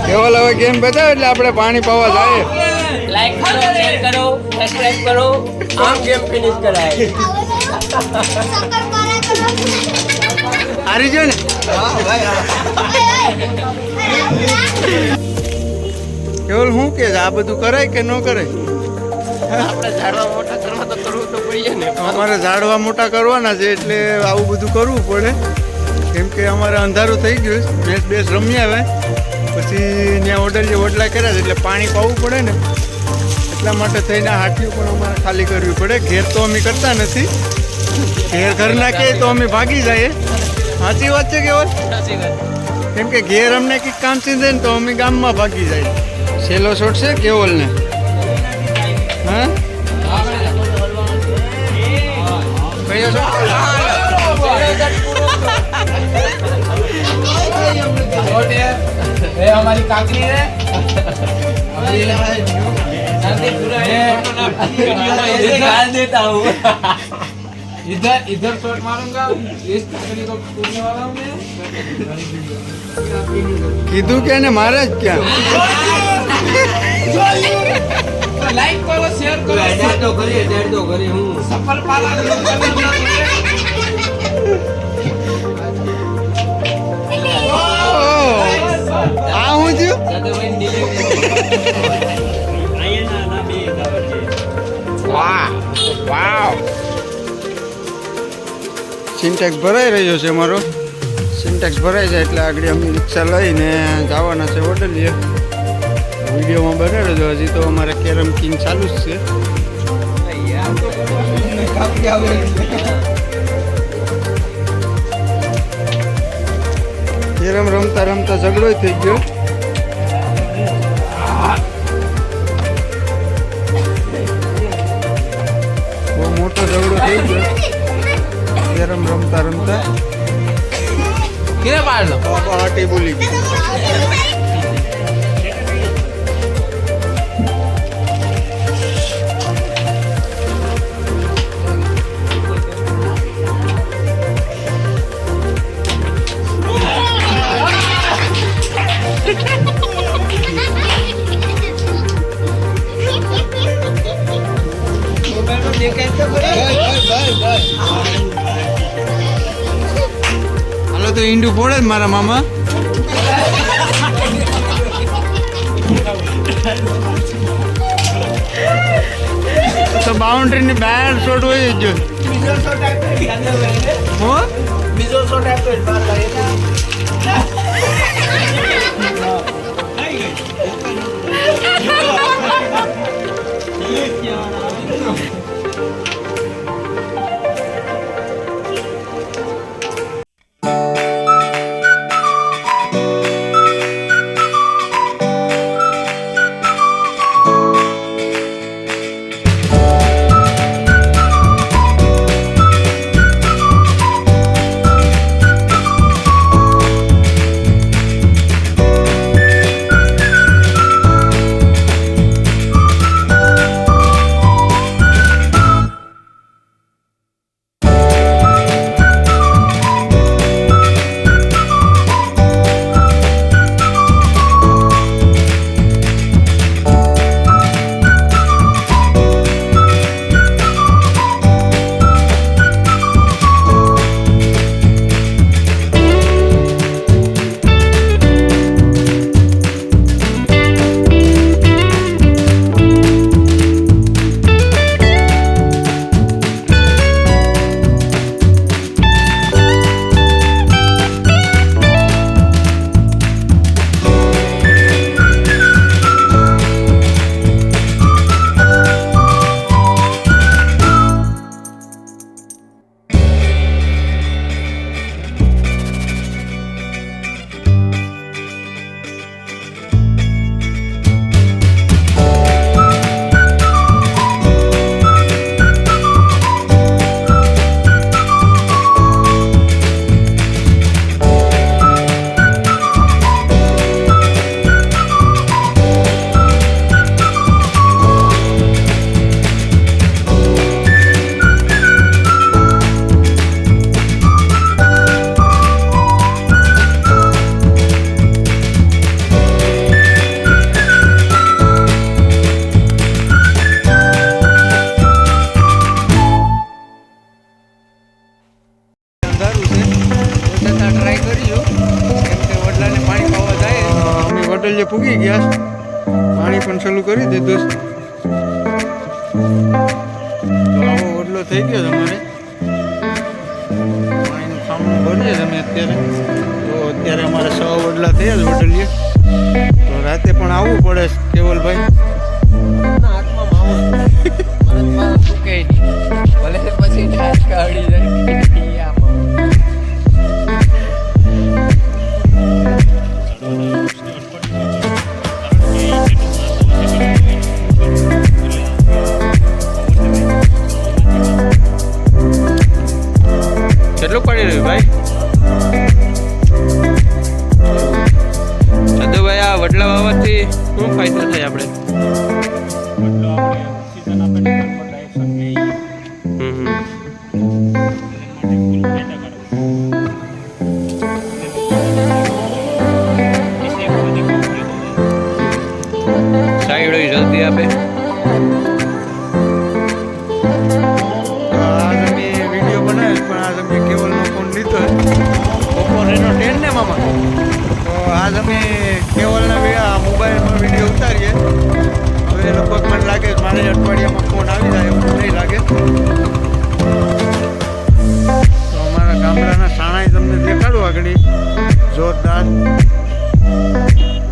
કેવલ હવે ગેમ બતાવે એટલે આપણે પાણી પાવા જાય. લાઈક કરો, શેર કરો, સબસ્ક્રાઇબ કરો. આમ ગેમ ફિનિશ કરાય. હારી ગયો ને. કેવલ શું કે આ બધું કરાય કે ન કરાય? આપણે ઝાડવા મોટા કરવા તો કરવું તો પડે ને. અમારે ઝાડવા મોટા કરવાના છે એટલે આવું બધું કરવું પડે. કેમ કે અમારે અંધારું થઈ ગયું, મેચ બેસ રમી આવે પછી ત્યાં ઓડલીએ ઓડલા કર્યા છે એટલે પાણી પાવું પડે ને, એટલા માટે થઈને હાથીઓ પણ અમારે ખાલી કરવી પડે. ઘેર તો અમે કરતા નથી, ઘર નાખીએ તો અમે ભાગી જઈએ. સાચી વાત છે કેવલ? કેમ કે ઘેર અમને કંઈક કામ ચીંધે ને તો અમે ગામમાં ભાગી જાય. છેલ્લો શોટ છે કેવલને. હા કયો શોટ? हमारी काकरी है डाल देता हूँ. इधर इधर शॉट मारूंगा, इस काकरी को कूदने वाला हूँ मैं. કીધું કે ને મારે જ ક્યાં? लाइक करो, शेयर करो. एडिट तो करी हूँ. सफल पाला આ હું થયું? વાવ, સિન્ટેક્સ ભરાઈ રહ્યો છે અમારો. સિન્ટેક્સ ભરાઈ જાય એટલે આગળ અમે રિક્ષા લઈને જવાના છે ઓડલીએ. વિડીયોમાં બને રહેજો. હજી તો અમારે કેરમ કિંગ ચાલુ જ છે. કેરમ રમતા રમતા ઝઘડો થઈ ગયો. બહુ મોટો ઝઘડો થઈ ગયો કેરમ રમતા રમતા. किने पार लो. પાર્ટી બોલી ગઈ. હાલો તો ઈંડું ફોડે જ મારા મામા. તો બાઉન્ડ્રી ની બહાર શોટ હોય જ. બીજો શોટ આપ્યો બાર લાગે. ગયું કેમ કે વડલાને પાણી પાવા જાય અમે વડલીએ પૂગી ગયા છે. પાણી પણ ચાલુ કરી દીધું છે. તો આવો વડલો થઈ ગયો છે અમારે. પાણીનું ખામણું ભરીએ છીએ અમે અત્યારે. તો અત્યારે અમારે 6 વડલા થયા છે વડલીએ. તો રાતે પણ આવવું પડે છે કેવલભાઈ. હાથમાં માવો મને ફૂકે નહીં ભલે પછી ડાચ કાઢી જાય કેટલું પડી રહ્યું ભાઈ? સાધુભાઈ આ વડલા વાવવાથી શું ફાયદો થાય આપણે? સાઈડ હોય જલ્દી આપે. આજ અમે વિડીયો બનાવ્યો પણ આજ અમે કેવલનો ફોન લીધો બપોરેનો ટ્રેન ને મામા. તો આજ અમે કેવલના મોબાઈલમાં વિડીયો ઉતારીએ. હવે લગભગ મને લાગે મારે અઠવાડિયામાં ફોન આવી જાય એવું નહીં લાગે. તો અમારા ગામડાના સાણાઈ તમને દેખાડું આગળ જોરદાર.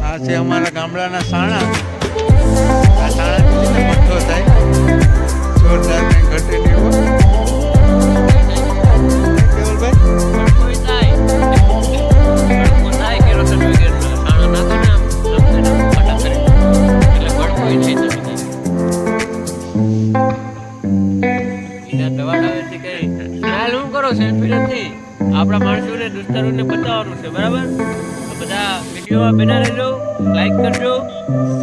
આ છે અમારા ગામડાના સાણા. આ સાણા મઠ્ઠો થાય જોરદાર, કંઈ ઘટે નહીં એવું. કેવલભાઈ આપણા માણસોને દોસ્તારોને બતાવવાનું છે, બરાબર? તો બધા વિડીયોમાં બના રહેજો, લાઈક કરજો,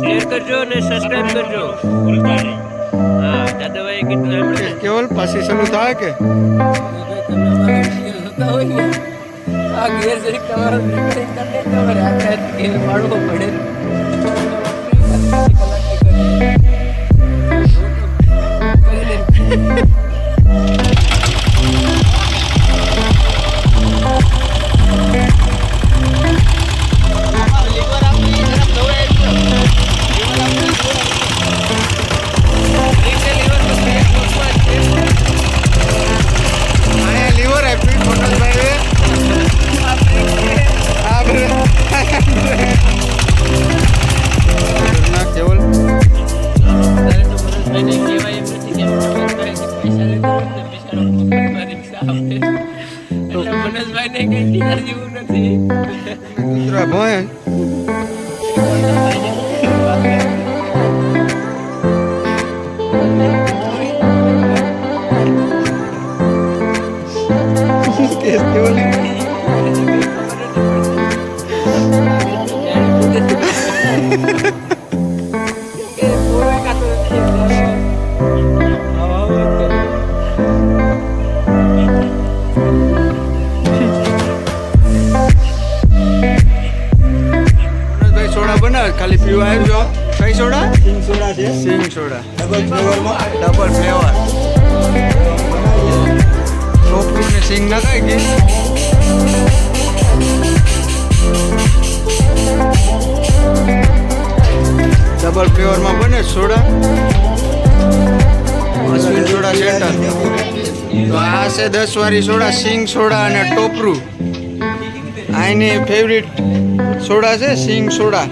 શેર કરજો અને સબસ્ક્રાઇબ કરજો. હા, દાદાભાઈ કીધું આપણે કેવલ પાછી શરૂ થાય કે આ ગેર જરીક તમારો રિપેરિંગ કરીને તમારે આખા ગેર પાડવો પડે. અહીંયા લીવર આપ્યું મનોજભાઈએ. આ ના કેવલ મનોજભાઈને કઈ ટીઆર જેવું નથી. કૂતરા ભોય કેસ કેવલ મનોજભાઈ સોડા બનાવે ખાલી પીવા આવજો. કઈ સોડા? સિંગ સોડા છે. સિંગ સોડા ડબલ ફ્લેવર. ટોપરું ને સિંગ નખાઈ ગઈ. ડબલ ફ્લેવરમાં બને સોડા. Ashwin soda centre. તો આ છે 10 વાળી સોડા, સિંગ સોડા અને ટોપરું. આની ફેવરિટ સોડા છે સિંગ સોડા.